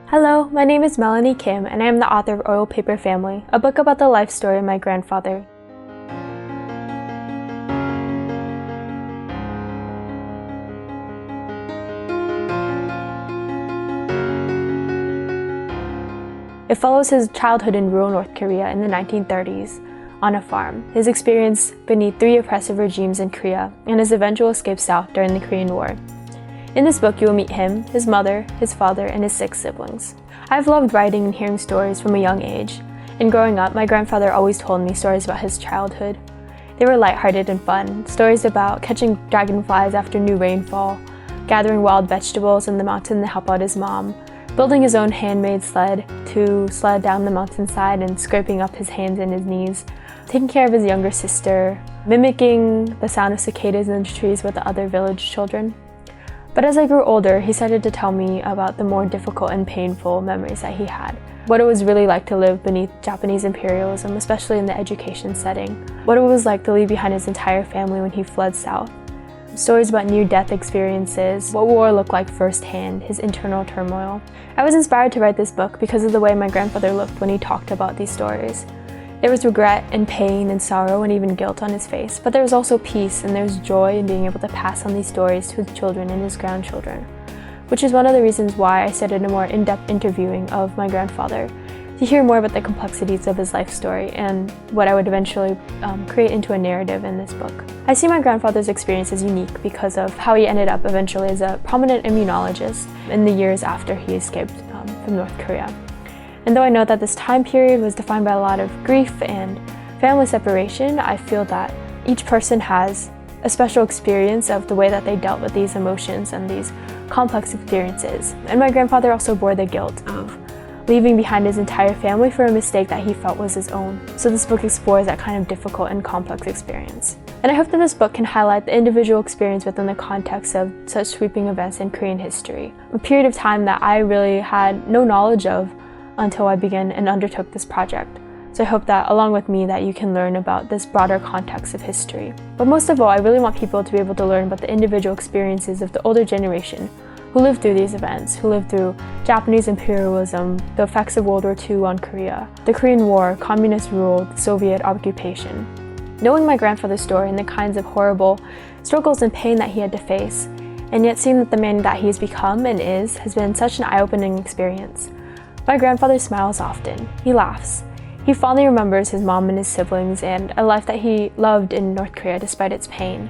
Hello, my name is Melanie Kim, and I am the author of Oil Paper Family, a book about the life story of my grandfather. It follows his childhood in rural North Korea in the 1930s on a farm, his experience beneath 3 oppressive regimes in Korea, and his eventual escape south during the Korean War. In this book, you will meet him, his mother, his father, and his 6 siblings. I've loved writing and hearing stories from a young age, and growing up, my grandfather always told me stories about his childhood. They were lighthearted and fun, stories about catching dragonflies after new rainfall, gathering wild vegetables in the mountain to help out his mom, building his own handmade sled to sled down the mountainside and scraping up his hands and his knees, taking care of his younger sister, mimicking the sound of cicadas in the trees with the other village children. But as I grew older, he started to tell me about the more difficult and painful memories that he had. What it was really like to live beneath Japanese imperialism, especially in the education setting. What it was like to leave behind his entire family when he fled south. Stories about near-death experiences, what war looked like firsthand, his internal turmoil. I was inspired to write this book because of the way my grandfather looked when he talked about these stories. There was regret and pain and sorrow and even guilt on his face, but there was also peace and there was joy in being able to pass on these stories to his children and his grandchildren, which is one of the reasons why I started a more in-depth interviewing of my grandfather to hear more about the complexities of his life story and what I would eventually create into a narrative in this book. I see my grandfather's experience as unique because of how he ended up eventually as a prominent immunologist in the years after he escaped from North Korea. And though I know that this time period was defined by a lot of grief and family separation, I feel that each person has a special experience of the way that they dealt with these emotions and these complex experiences. And my grandfather also bore the guilt of leaving behind his entire family for a mistake that he felt was his own. So this book explores that kind of difficult and complex experience. And I hope that this book can highlight the individual experience within the context of such sweeping events in Korean history, a period of time that I really had no knowledge of until I began and undertook this project. So I hope that along with me that you can learn about this broader context of history. But most of all, I really want people to be able to learn about the individual experiences of the older generation who lived through these events, who lived through Japanese imperialism, the effects of World War II on Korea, the Korean War, communist rule, the Soviet occupation. Knowing my grandfather's story and the kinds of horrible struggles and pain that he had to face, and yet seeing that the man that he has become and is has been such an eye-opening experience. My grandfather smiles often. He laughs. He fondly remembers his mom and his siblings and a life that he loved in North Korea despite its pain.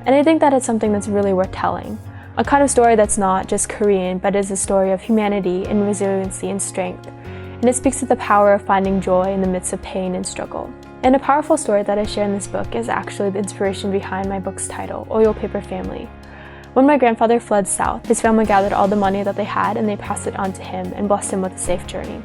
And I think that it's something that's really worth telling. A kind of story that's not just Korean, but is a story of humanity and resiliency and strength. And it speaks to the power of finding joy in the midst of pain and struggle. And a powerful story that I share in this book is actually the inspiration behind my book's title, Oil Paper Family. When my grandfather fled south, his family gathered all the money that they had and they passed it on to him and blessed him with a safe journey.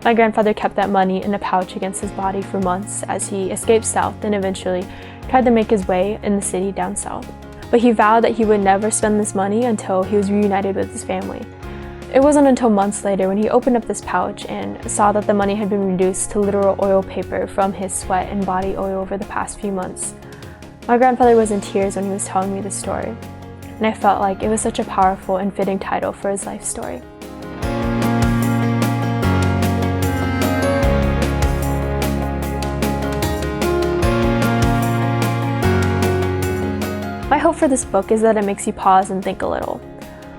My grandfather kept that money in a pouch against his body for months as he escaped south and eventually tried to make his way in the city down south. But he vowed that he would never spend this money until he was reunited with his family. It wasn't until months later when he opened up this pouch and saw that the money had been reduced to literal oil paper from his sweat and body oil over the past few months. My grandfather was in tears when he was telling me this story. And I felt like it was such a powerful and fitting title for his life story. My hope for this book is that it makes you pause and think a little.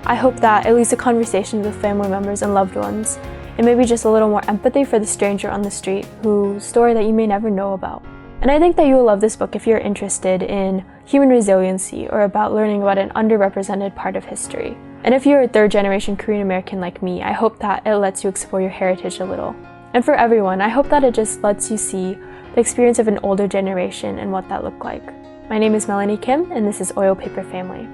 I hope that it leads to conversations with family members and loved ones, and maybe just a little more empathy for the stranger on the street whose story that you may never know about. And I think that you will love this book if you're interested in human resiliency or about learning about an underrepresented part of history. And if you're a third-generation Korean American like me, I hope that it lets you explore your heritage a little. And for everyone, I hope that it just lets you see the experience of an older generation and what that looked like. My name is Melanie Kim, and this is Oil Paper Family.